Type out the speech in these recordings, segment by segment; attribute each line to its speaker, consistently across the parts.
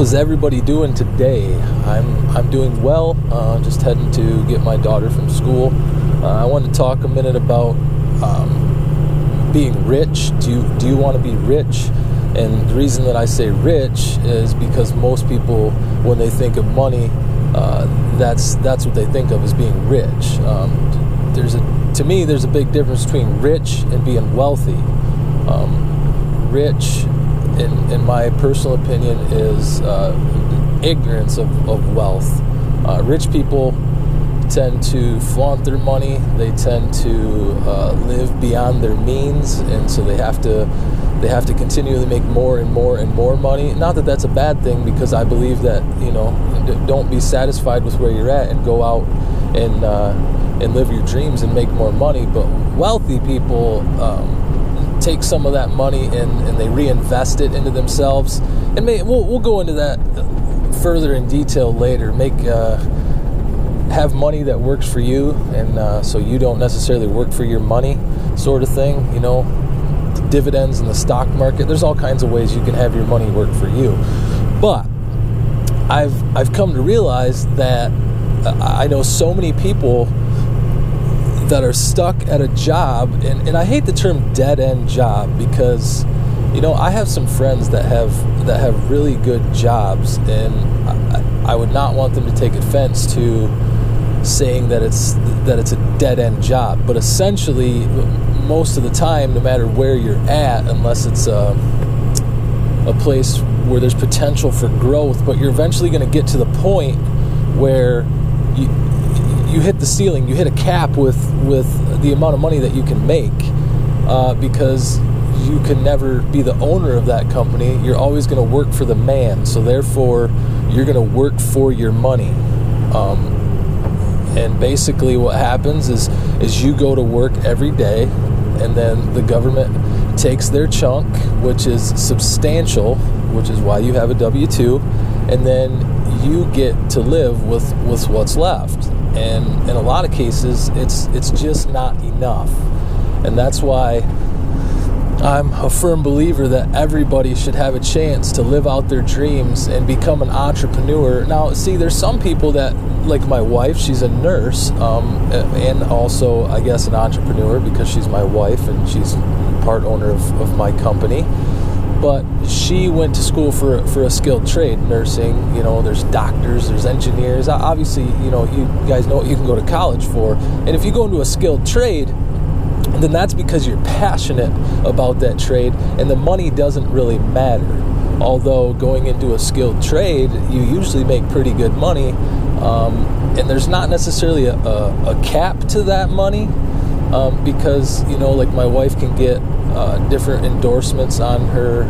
Speaker 1: How's everybody doing today? I'm doing well. Just heading to get my daughter from school. I wanted to talk a minute about being rich. Do you want to be rich? And the reason that I say rich is because most people, when they think of money, that's what they think of as being rich. To me, there's a big difference between rich and being wealthy. Rich, in my personal opinion, is ignorance of wealth. Rich people tend to flaunt their money. They tend to live beyond their means, and so they have to continually make more and more and more money. Not that that's a bad thing, because I believe that, don't be satisfied with where you're at and go out and live your dreams and make more money. But wealthy people take some of that money and they reinvest it into themselves. And we'll go into that further in detail later. Have money that works for you, and so you don't necessarily work for your money, sort of thing. Dividends in the stock market. There's all kinds of ways you can have your money work for you. But I've come to realize that I know so many people that are stuck at a job, and I hate the term dead-end job, because I have some friends that have really good jobs, and I would not want them to take offense to saying that it's a dead-end job. But essentially, most of the time, no matter where you're at, unless it's a place where there's potential for growth, but you're eventually going to get to the point where you hit the ceiling, you hit a cap with the amount of money that you can make, because you can never be the owner of that company. You're always going to work for the man, so therefore you're going to work for your money. And basically what happens is you go to work every day, and then the government takes their chunk, which is substantial, which is why you have a W-2, and then you get to live with what's left. And in a lot of cases, it's just not enough. And that's why I'm a firm believer that everybody should have a chance to live out their dreams and become an entrepreneur. Now, see, there's some people that, like my wife, she's a nurse, and also, I guess, an entrepreneur, because she's my wife and she's part owner of my company. But she went to school for a skilled trade, nursing. There's doctors, there's engineers. Obviously, you guys know what you can go to college for. And if you go into a skilled trade, then that's because you're passionate about that trade, and the money doesn't really matter. Although going into a skilled trade, you usually make pretty good money, and there's not necessarily a cap to that money, because like my wife can get different endorsements on her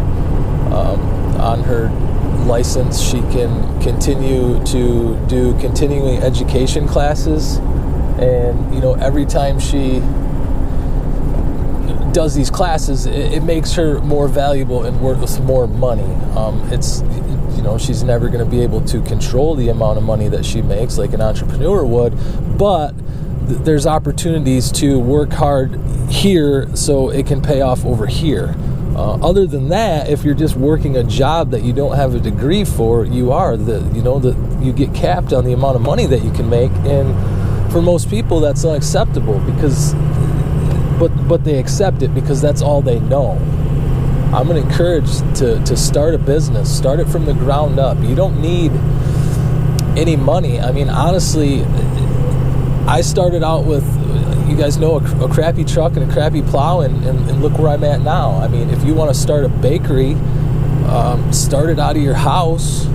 Speaker 1: license. She can continue to do continuing education classes, and every time she does these classes, it makes her more valuable and worth more money. She's never going to be able to control the amount of money that she makes like an entrepreneur would, but there's opportunities to work hard here so it can pay off over here. Other than that, if you're just working a job that you don't have a degree for, you get capped on the amount of money that you can make, and for most people that's unacceptable, but they accept it because that's all they know. I'm going to encourage to start a business. Start it from the ground up. You don't need any money. I mean, honestly, I started out with, you guys know, a crappy truck and a crappy plow, and look where I'm at now. I mean, if you want to start a bakery, start it out of your house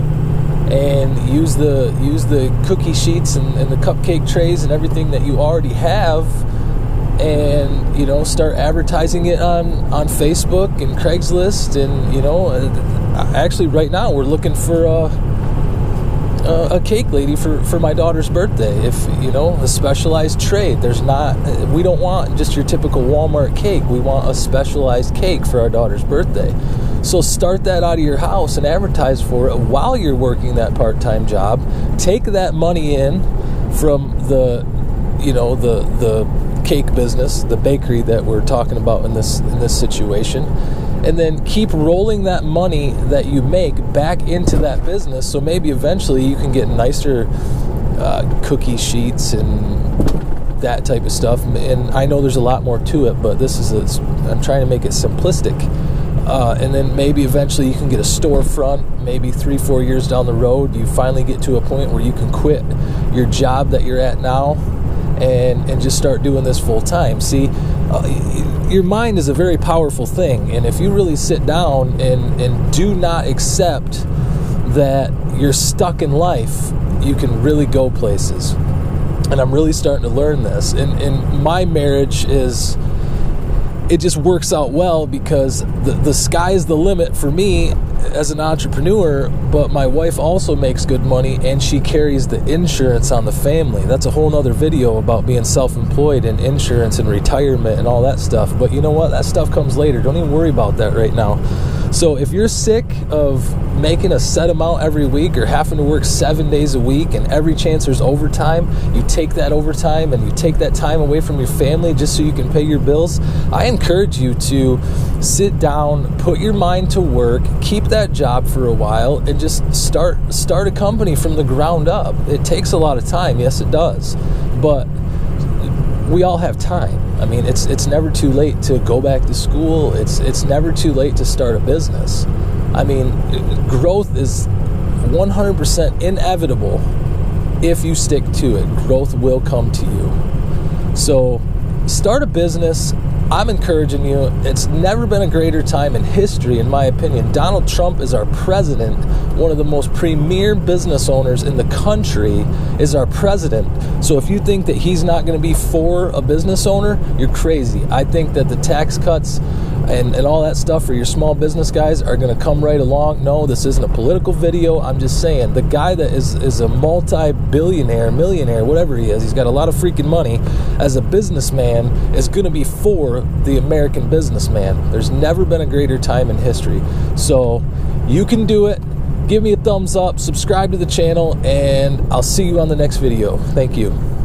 Speaker 1: and use the cookie sheets and the cupcake trays and everything that you already have, and start advertising it on Facebook and Craigslist. And actually right now we're looking for a cake lady for my daughter's birthday. If a specialized trade, we don't want just your typical Walmart cake. We want a specialized cake for our daughter's birthday. So start that out of your house and advertise for it while you're working that part-time job. Take that money in from the cake business, the bakery that we're talking about in this situation, and then keep rolling that money that you make back into that business. So maybe eventually you can get nicer cookie sheets and that type of stuff. And I know there's a lot more to it, but I'm trying to make it simplistic. And then maybe eventually you can get a storefront. Maybe 3-4 years down the road, you finally get to a point where you can quit your job that you're at now and just start doing this full time. See, your mind is a very powerful thing, and if you really sit down and do not accept that you're stuck in life, you can really go places. And I'm really starting to learn this. And my marriage it just works out well because the sky's the limit for me as an entrepreneur, but my wife also makes good money and she carries the insurance on the family. That's a whole nother video about being self-employed and insurance and retirement and all that stuff. But you know what? That stuff comes later. Don't even worry about that right now. So if you're sick of making a set amount every week or having to work 7 days a week and every chance there's overtime, you take that overtime and you take that time away from your family just so you can pay your bills, I encourage you to sit down, put your mind to work, keep that job for a while, and just start a company from the ground up. It takes a lot of time. Yes, it does. But we all have time. I mean, it's never too late to go back to school. It's never too late to start a business. I mean, growth is 100% inevitable if you stick to it. Growth will come to you. So start a business. I'm encouraging you. It's never been a greater time in history, in my opinion. Donald Trump is our president. One of the most premier business owners in the country is our president. So if you think that he's not going to be for a business owner, you're crazy. I think that the tax cuts and all that stuff for your small business guys are going to come right along. No, this isn't a political video. I'm just saying the guy that is a multi-billionaire, millionaire, whatever he is, he's got a lot of freaking money, as a businessman is going to be for the American businessman. There's never been a greater time in history. So you can do it. Give me a thumbs up, subscribe to the channel, and I'll see you on the next video. Thank you.